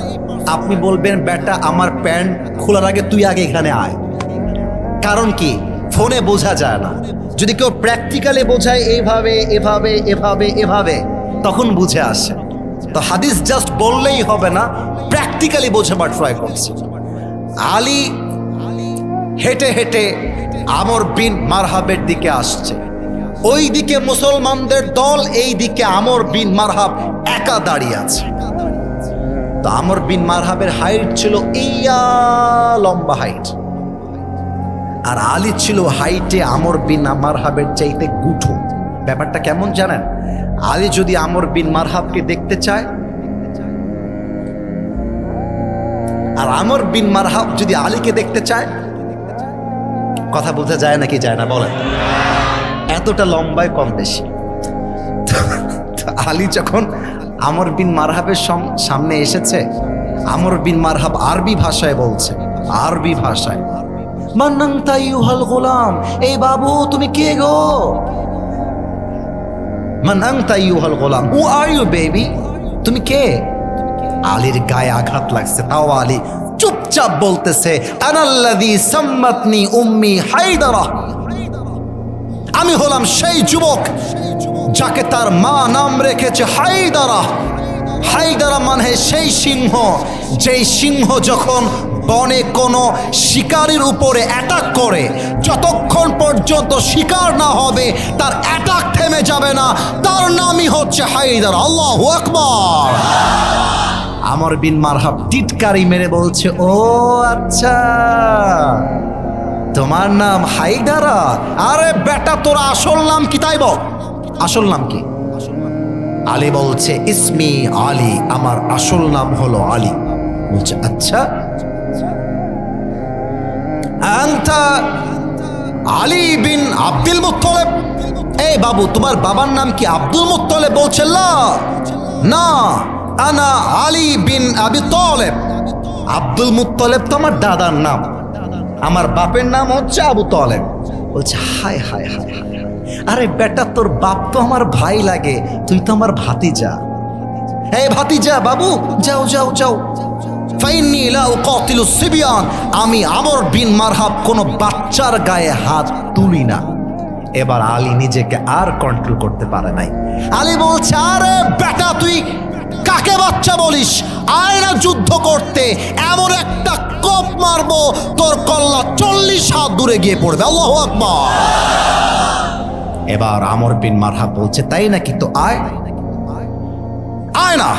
আপনি বলবেন, ব্যাটা আমার প্যান্ট খোলার আগে তুই আগে এখানে আয়। কারণ কি, ফোনে বোঝা যায় না। যদি কেউ প্র্যাকটিক্যালি বোঝায় এইভাবে এভাবে এভাবে এভাবে, তখন বুঝে আসে। তো হাদিস জাস্ট বললেই হবে না, প্র্যাকটিক্যালি বোঝাবার ট্রাই করছে। আলী হেঁটে হেঁটে আমর বিন মারহাবের দিকে আসছে। ওই দিকে মুসলমানদের দল, এই দিকে আমর বিন মারহাব একা দাঁড়িয়ে আছে। তো আমর বিন মারহাবের হাইট ছিল ইয়া লম্বা হাইট, আর আলী ছিল হাইটে আমর বিন মারহাবের চাইতে গুঠো। ব্যাপারটা কেমন জানেন? আলী যদি আমর বিন মারহাবকে দেখতে চায়, আর আমর বিন মারহাব যদি আলীকে দেখতে চায়, কথা বোঝা যায় নাকি যায় না বলেন? এতটা লম্বায় কম বেশি। তো আলী যখন আমর বিন মারহাবের সামনে এসেছে, আমর বিন মারহাব আরবি ভাষায় বলছে, আরবি ভাষায়, মান আনতা আইয়ুহাল গোলাম, এই বাবু তুমি কে গো? মান আনতা আইয়ুহাল গোলাম, হু আর ইউ বেবি, তুমি কে? আলীর গায়ে আঘাত লাগছে, তাও আলী চুপচাপ বলতেছে, আনাল্লাযী সাম্মাতনি উম্মি হায়দারা, আমি হলাম সেই যুবক যাকে তার মা নাম রেখেছে হায়দারা। হায়দারা মানে সেই সিংহ, যেই সিংহ যখন বনে কোনো শিকারীর উপরে অ্যাটাক করে, যতক্ষণ পর্যন্ত শিকার না হবে তার অ্যাটাক থেমে যাবে না, তার নামই হচ্ছে হায়দার। আল্লাহু আকবার। আমর বিন মারহাব টিটকারি মেরে বলছে, ও আচ্ছা, তোমার নাম হায়দারা? আরে বেটা, তোর আসল নাম কি তাই বল, আসল নাম কি? আলী বলছে, ইসমি আলী, আমার আসল নাম হলো আলী। বলছে, আচ্ছা, আনতা আলী বিন আব্দুল মুত্তালিব? এই বাবু, তোমার বাবার নাম কি আব্দুল মুত্তালিব? বলছে, না, আনা আলী বিন আবি তালেব। আব্দুল মুত্তালিব তো আমার দাদার নাম, আমার বাপের নাম হচ্ছে আবু তালেব। বলছে, হায় হায় হায় হায়, আরে বেটা, তোর বাপ তো আমার ভাই লাগে, তুই তো আমার ভাতিজা। এই ভাতিজা, বাবু যাও যাও যাও, ফাইন্নী লা উকাতিলু সিবিয়ান, আমি আমর বিন মারহাব কোনো বাচ্চার গায়ে হাত তুলি না। এবার আলী নিজেকে আর কন্ট্রোল করতে পারে নাই। আলী বলছে, আরে বেটা, তুই কাকে বাচ্চা বলিস? আয় না যুদ্ধ করতে, এমন একটা কোপ মারবো তোর কল্লা 40 হাত দূরে গিয়ে পড়বে। আল্লাহু আকবার। এবার আমর বিন মারহাব বলছে, তাই নাকি? তো আয়, আয় না,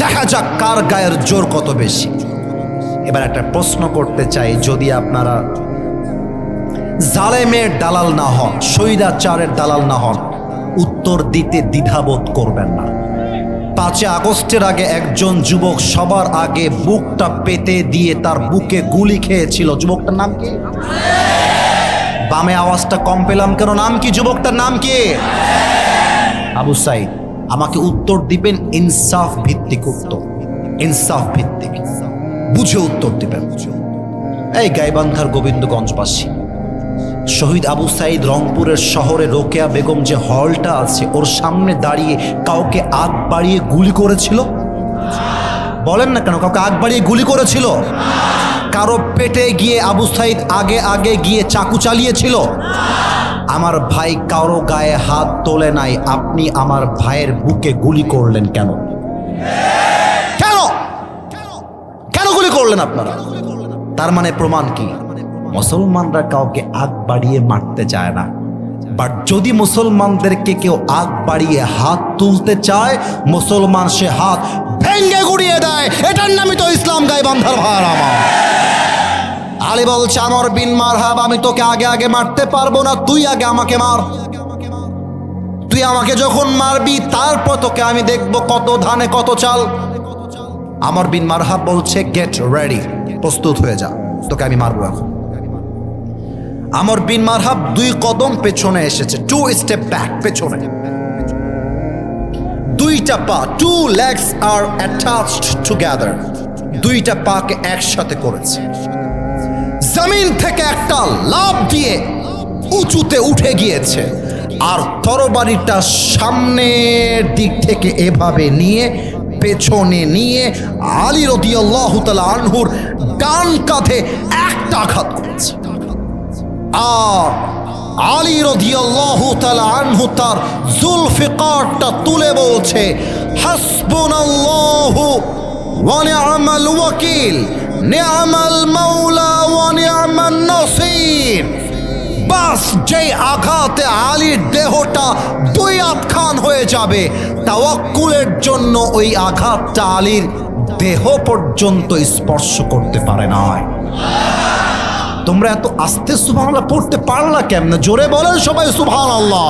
দেখা যাক কার গায়ের জোর কত বেশি। এবার একটা প্রশ্ন করতে চাই, যদি আপনারা জালেমের দালাল না হন, স্বৈরাচারের দালাল না হন, উত্তর দিতে দ্বিধাবোধ করবেন না। 5 আগস্টের আগে একজন যুবক সবার আগে বুকটা পেতে দিয়ে তার বুকে গুলি খেয়েছিল। যুবকটার নাম কি? বামে আওয়াজটা কম পেলাম কেন? নাম কি যুবকটার? নাম কি? আবু সাইদ। আমাকে উত্তর দিবেন ইনসাফ ভিত্তিক উত্তর, ইনসাফ ভিত্তিক, বুঝে উত্তর দিবেন। এই গাইবান্ধার গোবিন্দগঞ্জবাসী, শহীদ আবু সাইদ রংপুরের শহরে রোকেয়া বেগম যে হলটা আছে, ওর সামনে দাঁড়িয়ে কাউকে আগ বাড়িয়ে গুলি করেছিল? বলেন না কেন, কাউকে আগ বাড়িয়ে গুলি করেছিল? কারো পেটে গিয়ে আবু সাইদ আগে আগে গিয়ে চাকু চালিয়েছিল? আমার ভাই কারো গায়ে হাত তোলে নাই, আপনি আমার ভাইয়ের বুকে গুলি করলেন কেন? কেন কেন গুলি করলেন আপনারা? তার মানে প্রমাণ কি? মুসলমানরা কাউকে আগ বাড়িয়ে মারতে চায় না, বাট যদি মুসলমানদেরকে কেউ আগ বাড়িয়ে হাত তুলতে চায়, মুসলমান সে হাত ভেঙ্গে গুড়িয়ে দেয়। এটার নামই তো ইসলাম। গাইবান্ধার ভাই আমার, আলী বলছে, আমর বিন মারহাব, আমি তোকে আগে আগে মারতে পারবো না, তুই আগে আমাকে মার। তুই আমাকে যখন মারবি তারপর তোকে আমি দেখবো কত ধানে কত চাল। আমর বিন মারহাব বলছে, গেট রেডি, প্রস্তুত হয়ে যা, তোকে আমি মারবো এখন। আমর বিন মারহাব 2 কদম পেছনে এসেছে, 2 স্টেপ ব্যাক, পেছনে। 2টা পা, 2 legs are attached together, 2টা পাকে একসাথে করেছে। জমিন থেকে একটা লাফ দিয়ে উঁচুতে উঠে গিয়েছে, আর তরবারিটা সামনের দিক থেকে এভাবে নিয়ে পেছনে নিয়ে আলী রাদিয়াল্লাহু তাআলা আনহুর ডান কাঁধে একটা আঘাত করেছে। আর আলী রাদিয়াল্লাহু তাআলা আনহু তার জুলফিকারটা তুলে বলছে, হাসবুনাল্লাহু ওয়া নি'মাল ওয়াকিল, নি'মাল মাওলা ওয়া নি'মান নাসির। বাস যেই আঘাতে আলীর দেহটা 2 আধখান হয়ে যাবে, তাওয়াক্কুলের জন্য ওই আঘাতটা আলীর দেহ পর্যন্ত স্পর্শ করতে পারে না। তোমরা এত আস্তে সুবহানাল্লাহ পড়তে পারলা কেমনে? জোরে বলেন সবাই সুবহানাল্লাহ।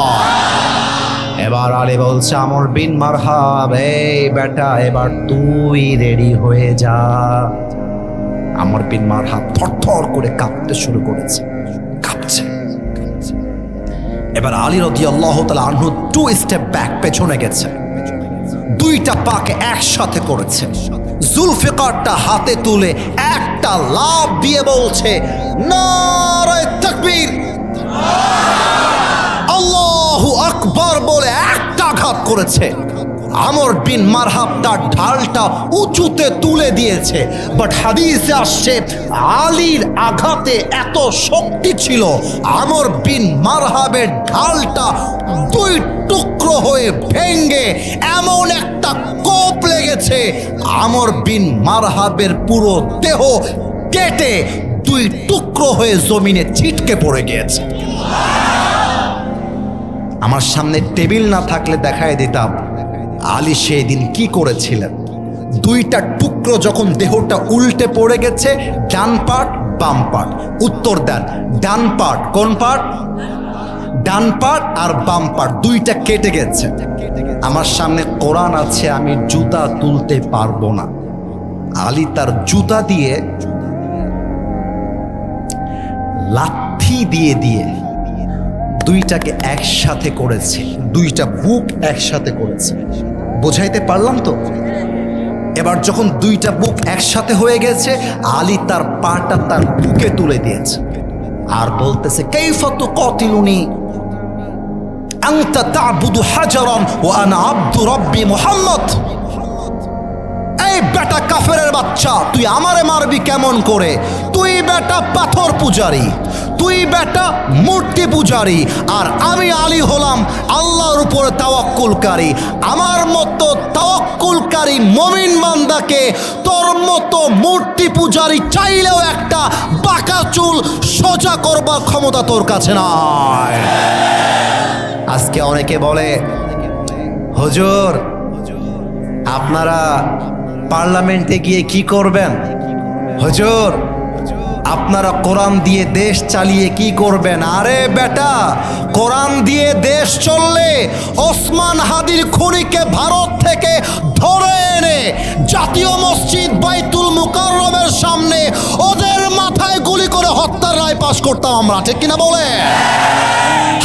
এবার আলী বলছে, আমর বিন মারহাব, এই বেটা, এবার তুই রেডি হয়ে যা। আমর বিন মারহাব থরথর করে কাঁপতে শুরু করেছে, কাঁপছে। এবার আলী রাদিয়াল্লাহু তাআলা আনহু 2 স্টেপ ব্যাক, পেছনে গেছে, 2টা পাকে একসাথে করেছে, জুলফিকারটা হাতে তুলে একটা লাফ দিয়ে বলছে, নারায়ে তাকবীর, আল্লাহু আকবার বলে একটা আঘাত করেছে। আমর বিন মারহাব তার ঢালটা উঁচুতে তুলে দিয়েছে, বাট হাদিসে আসছে আলীর আঘাতে এত শক্তি ছিল আমর বিন মারহাবের ঢালটা দুই টুকরো হয়ে ভেঙ্গে এমন একটা কোপ লেগেছে আমর বিন মারহাবের পুরো দেহ কেটে দুই টুকরো হয়ে জমিনে ছিটকে পড়ে গিয়েছে। আমার সামনে টেবিল না থাকলে দেখায় দিতাম আলী সেই দিন কি করেছিলেন। দুইটা টুকরো যখন দেহটা উল্টে পড়ে গেছে, ডান পাট বাম পাট, উত্তর দেন ডান পাট কোন পাট? ডান পাট আর বাম পাট দুইটা কেটে গেছে। আমার সামনে কোরআন আছে, আমি জুতা তুলতে পারবো না। আলী তার জুতা দিয়ে লাথি দিয়ে দিয়ে দুইটাকে একসাথে করেছে, দুইটা বুক একসাথে করেছে। বোঝাইতে পারলাম তো? এবার যখন দুইটা বুক একসাথে হয়ে গেছে, আলী তার পাটা তার বুকে তুলে দিয়েছে আর বলতেছে কাইফা তুকাতিলুনি আনতা তা'বুদু হাজারান ওয়া আনা আবদু রাব্বি মুহাম্মদ। এই বেটা কাফেরের বাচ্চা, তুই আমারে মারবি কেমন করে? তুই বেটা পাথর পূজারি, তুই বেটা মূর্তি পূজারি, আর আমি আলী হলাম আল্লাহর উপরে তাওয়াক্কুলকারী। আমার মতো তাওয়াক্কুলকারী মুমিন বান্দাকে তোর মতো মূর্তি পূজারি চাইলেও একটা বাঁকা চুল সোজা করবার ক্ষমতা তোর কাছে নাই। আজকে অনেকে বলে হুজুর আপনারা পার্লামেন্টে গিয়ে কি করবেন? হুজুর আপনারা কোরআন দিয়ে দেশ চালিয়ে কি করবেন? আরে বেটা, কোরআন দিয়ে দেশ চললে ওসমান হাদির খুনিকে ভারত থেকে ধরে এনে জাতীয় মসজিদ বাইতুল মুকাররমের সামনে ওদের মাথায় গুলি করে হত্যার রায় পাশ করতাম আমরা, ঠিক কিনা বলে?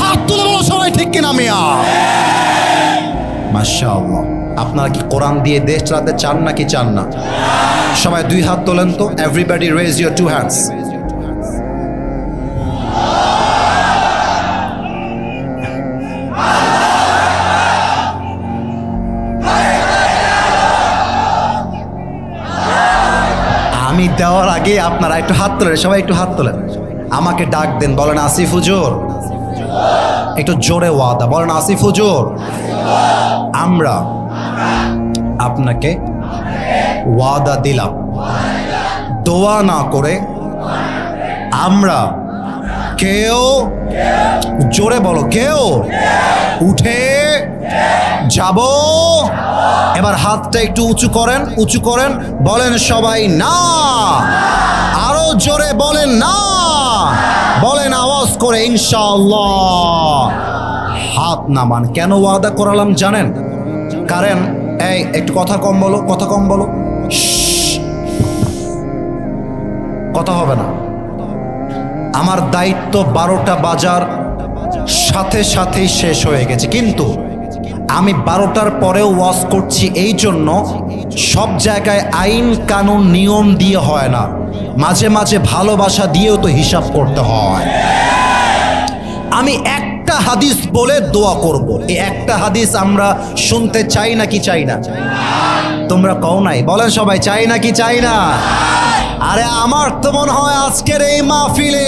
হাত তুলে বলো সবাই, ঠিক কিনা মিয়া? মাশাআল্লাহ। আপনারা কি কোরআন দিয়ে দেশ চালাতে চান নাকি চান না? সবাই দুই হাত তোলেন তো। Everybody raise your two hands. আমি দেওয়ার আগে আপনারা একটু হাত তোলেন, সবাই একটু হাত তোলেন। আমাকে ডাক দেন, বলেন আসিফ হুজুর। একটু জোরে ওয়াদা বলেন, আসিফ হুজুর আমরা আপনাকে ওয়াদা দিলাম, দোয়া না করে আমরা কেউ, জোরে বলো, কেউ উঠে যাব। এবার হাতটা একটু উঁচু করেন, উঁচু করেন, বলেন সবাই না। আরো জোরে বলেন না, বলেন আওয়াজ করে ইনশাআল্লাহ। হাত নামান। কেন ওয়াদা করালাম জানেন? কারণ এই একটু কথা কম বলো, কথা কম বলো, কথা হবে না। আমার দায়িত্ব 12টা বাজার সাথে সাথেই শেষ হয়ে গেছে, কিন্তু আমি 12টার পরেও ওয়াজ করছি এই জন্য, সব জায়গায় আইন কানুন নিয়ম দিয়ে হয় না, মাঝে মাঝে ভালোবাসা দিয়েও তো হিসাব করতে হয়। আমি একটা হাদিস বলে দোয়া করব, এই একটা হাদিস আমরা শুনতে চাই নাকি চাই না? তোমরা কও নাই, বলেন সবাই চাই নাকি চাই না? আরে আমার তো মনে হয় আজকের এই মাহফিলে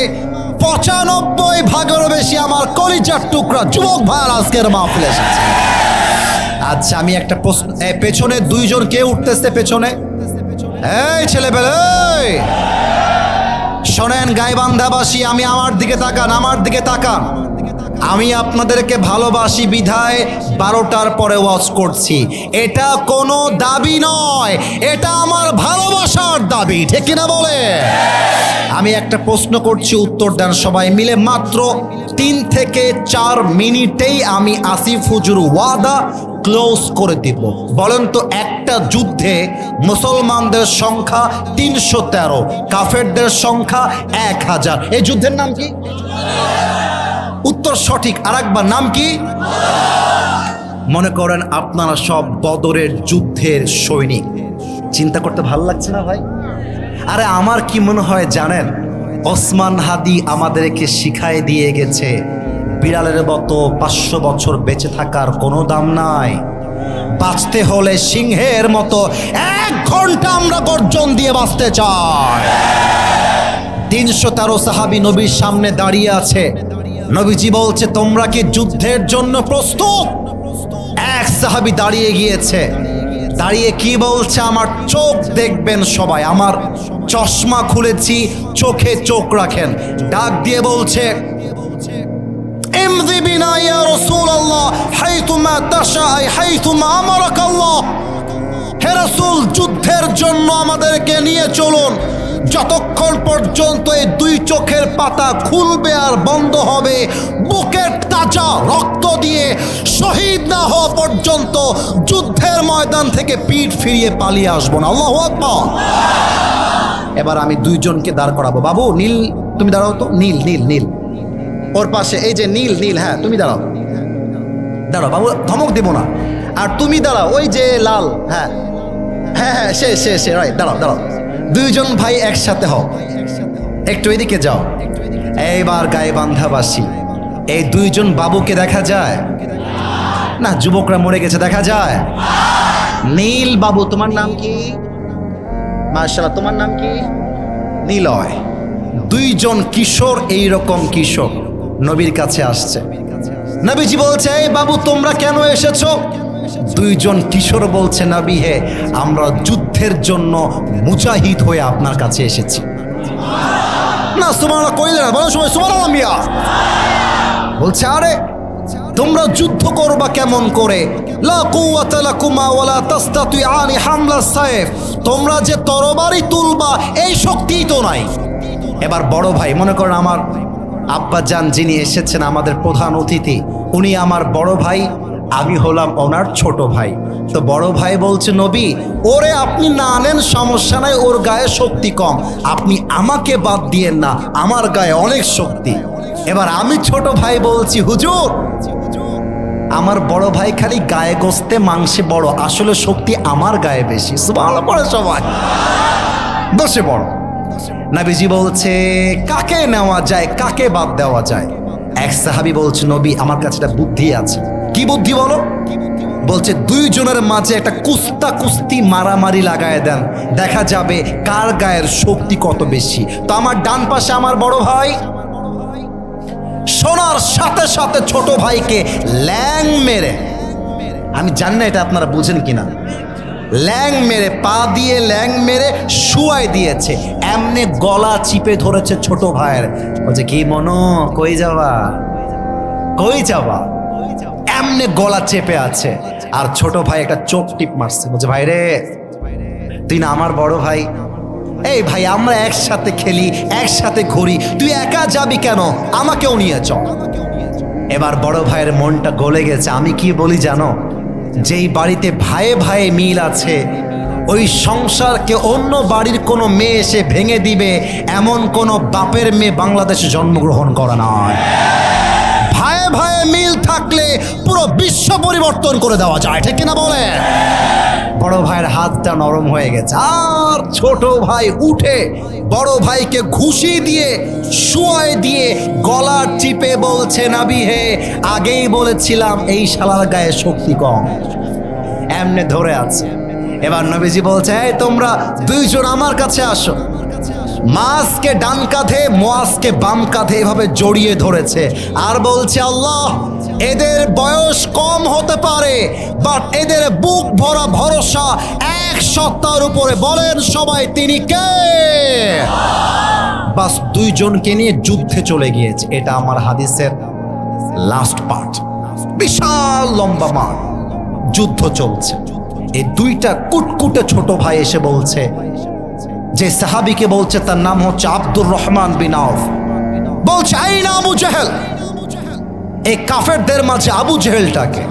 95 ভাগেরও বেশি আমার কলিজার টুকরা যুবক ভাইয়ার আজকের মাহফিলে এসেছে। আচ্ছা আমি একটা প্রশ্ন, পেছনে দুইজন কে উঠতেছে পেছনে? এই ছেলেবেলে শোনেন, গাইবান্ধাবাসী, আমি আমার দিকে তাকান, আমার দিকে তাকান। আমি আপনাদেরকে ভালোবাসি বিধায় 12টার পরে ওয়াজ করছি। এটা কোনো দাবি নয়, এটা আমার ভালোবাসার দাবি, ঠিক কিনা বলে? আমি একটা প্রশ্ন করছি, উত্তর দেন সবাই মিলে। মাত্র 3 থেকে 4 মিনিটেই আমি আসিফ হুজুর ওয়াদা ক্লোজ করে দিব। বলেন তো, একটা যুদ্ধে মুসলমানদের সংখ্যা 313, কাফেরদের সংখ্যা 1000। এই যুদ্ধের নাম কি? উত্তর সঠিক। আরেকবার, নাম কি? মনে করেন আপনারা সব বদরের যুদ্ধের সৈনিক। চিন্তা করতে ভালো লাগছে না ভাই? আরে আমার কি মনে হয় জানেন, ওসমান হাদি আমাদেরকে শিখাই দিয়ে গেছে বিড়ালের মতো 500 বছর বেঁচে থাকার কোনো দাম নাই। বাঁচতে হলে সিংহের মতো 1 ঘন্টা আমরা গর্জন দিয়ে বাঁচতে চাই। 313 সাহাবী নবীর সামনে দাঁড়িয়ে আছে। নবীজি বলছে, তোমরা কি যুদ্ধের জন্য প্রস্তুত? এক সাহাবী দাঁড়িয়ে গিয়েছে, দাঁড়িয়ে কি বলছে, আমার চোখ দেখবেন সবাই, আমার চশমা খুলেছি, চোখে চোখ রাখেন। ডাক দিয়ে বলছে, ইমদি বিনা ইয়া রাসূলুল্লাহ হাইতুমা তাশাই হাইতুমা আমারাকাল্লাহ। হে রাসূল, যুদ্ধের জন্য আমাদেরকে নিয়ে চলুন, যতক্ষণ পর্যন্ত এই 2 চোখের পাতা খুলবে আর বন্ধ হবে, বুকের তাজা রক্ত দিয়ে শহীদ না হওয়া পর্যন্ত যুদ্ধের ময়দান থেকে পিঠ ফিরিয়ে পালিয়ে আসবো না। আল্লাহু আকবার। এবার আমি 2 জনকে দাঁড় করাবো। বাবু নীল, তুমি দাঁড়াও তো। নীল নীল নীল ওর পাশে, এই যে নীল নীল, হ্যাঁ তুমি দাঁড়াও, দাঁড়াও বাবু, ধমক দেবো না। আর তুমি দাঁড়াও, ওই যে লাল, হ্যাঁ হ্যাঁ হ্যাঁ সে রাইট, দাঁড়াও দাঁড়াও। 2 জন ভাই একসাথে হও, একটু এদিকে যাও। এইবার গায়ে বান্ধাবাসী, এই 2 জন বাবুকে দেখা যায় না? যুবকরা মরে গেছে, দেখা যায়? নীল বাবু, তোমার নাম কি? মাশাআল্লাহ, তোমার নাম কি? নিলয়। 2 জন কিশোর, এইরকম কিশোর নবীর কাছে আসছে। নবীজি বলছে, এই বাবু তোমরা কেন এসেছো? 2 জন কিশোর বলছে, নবী হে, আমরা যুদ্ধের জন্য মুজাহিদ হয়ে আপনার কাছে এসেছি। না সুবহানাল্লাহ কইলে না, বলো সবাই সুবহানাল্লাহ মিয়া। বলছে, আরে তোমরা যুদ্ধ করবা কেমন করে? লা কুওয়াতা লাকুমা ওয়ালা তাসতাতিআনি হামলা সাইফ, তোমরা যে তরবারি তুলবা এই শক্তিই তো নাই। এবার বড় ভাই, মনে করেন আমার আব্বা জান যিনি এসেছেন, আমাদের প্রধান অতিথি, উনি আমার বড় ভাই, আমি হলাম ওনার ছোট ভাই। তো বড় ভাই বলছে, নবী ওরে আপনি না আনেন সমস্যা নাই, ওর গায়ে শক্তি কম, আপনি আমাকে বাদ দিয়েন না, আমার গায়ে অনেক শক্তি। এবার আমি ছোট ভাই বলছি, হুজুর আমার বড় ভাই খালি গায়ে গোস্তে মাংসে বড়, আসলে শক্তি আমার গায়ে বেশি। সুবহানাল্লাহ পড়ে সবাই, বসে বড়। নবীজি বলছে, কাকে নেওয়া যায়, কাকে বাদ দেওয়া যায়? এক সাহাবী বলছে, নবী আমার কাছে একটা বুদ্ধি আছে। কি বুদ্ধি বলো? বলছে, 2 জনের মাঝে একটা কুস্তি মারামারি লাগায় দেন, দেখা যাবে কার গায়ের শক্তি কত বেশি। তো আমার ডান পাশে আমার বড় ভাই, শোনার সাথে সাথে ছোট ভাইকে ল্যাং মেরে, আমি জানি না এটা আপনারা বুঝেন কিনা, ল্যাং মেরে, পা দিয়ে ল্যাং মেরে শুয়াই দিয়েছে। এমনে গলা চিপে ধরেছে ছোট ভাইয়ের। বলছে, কি মনো, কই যাবা, কই যাবা? এমনে গলা চেপে আছে। আর ছোট ভাই একটা চোখ টিপ মারছে, বলছে, ভাই রে তুই না আমার বড় ভাই, এই ভাই আমরা একসাথে খেলি, একসাথে ঘুরি, তুই একা যাবি কেন, আমাকেও নিয়ে চল। এবার বড় ভাইয়ের মনটা গলে গেছে। আমি কি বলি জানো, যেই বাড়িতে ভাইয়ে ভাইয়ে মিল আছে, ওই সংসারকে অন্য বাড়ির কোনো মেয়ে এসে ভেঙে দিবে, এমন কোনো বাপের মেয়ে বাংলাদেশে জন্মগ্রহণ করা নয়। ভাইয়ে ভাইয়ে মিল থাকলে পুরো বিশ্ব পরিবর্তন করে দেওয়া যায়, ঠিক কিনা বলে? বড় ভাইয়ের হাতটা নরম হয়ে গেছে। আর ছোট ভাই উঠে বড় ভাইকে ঘুষি দিয়ে শুয়াই দিয়ে গলা চিপে বলছে, নবী হে, আগেই বলেছিলাম এই শালার গায়ে শক্তি কম। এমনে ধরে আছে। এবার নবীজি বলছে, এই তোমরা 2 জন আমার কাছে আসো। মাসকে ডান কাঁধে, মুয়াজকে বাম কাঁধে এভাবে জড়িয়ে ধরেছে আর বলছে, আল্লাহ এদের বয়স কম হতে পারে, বাট এদের বুক ভরা ভরসা 1 সত্তার উপরে। বলেন সবাই, তিনি কে? বাস 2 জনকে নিয়ে যুদ্ধে চলে গিয়েছে। এটা আমার হাদিসের লাস্ট পার্ট। বিশাল লম্বা মাঠ, যুদ্ধ চলছে। এই 2টা কুটকুটে ছোট ভাই এসে বলছে, যে সাহাবীকে বলছে তার নাম হচ্ছে আব্দুর রহমান বিন আউফ, বলছে, আইনা আবু জেহেল? এই কাফেরদের মাঝে আবু জেহেলটাকে।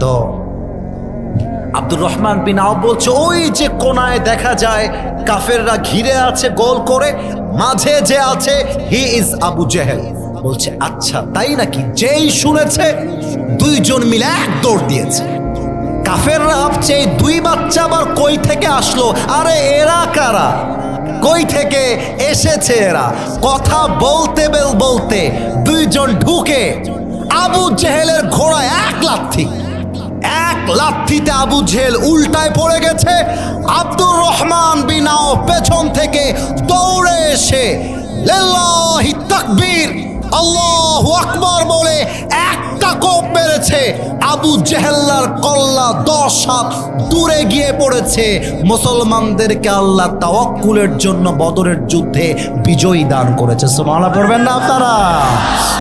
তো আব্দুর রহমান বিন আউফ বলছে, ওই যে কোনায় দেখা যায় কাফেররা ঘিরে আছে গোল করে, মাঝে যে আছে হি ইজ আবু জেহেল। বলছে, আচ্ছা তাই নাকি? যেই শুনেছে 2 জন মিলে এক দৌড় দিয়েছে। কাফেররা ভাবছে, 2 বাচ্চা আবার কই থেকে আসলো? আরে এরা কারা, কই থেকে এসেছে এরা? কথা বলতে বলতে 2 জন ঢুকে আবু জেহেলের ঘোড়ায় 1 লাথি লাথিতে আবু জেহেল উল্টায় পড়ে গেছে। আব্দুর রহমান বিন আওফ পেছন থেকে দৌড়ে এসে লিল্লাহি তাকবীর আল্লাহু আকবার বলে একটা কোপ মেরেছে। আবু জেহেল্লার কল্লা 10 হাত দূরে গিয়ে পড়েছে। মুসলমানদেরকে আল্লাহ তাওয়াক্কুলের জন্য বদরের যুদ্ধে বিজয়ী দান করেছে। সুবহানাল্লাহ পড়বেন না আপনারা?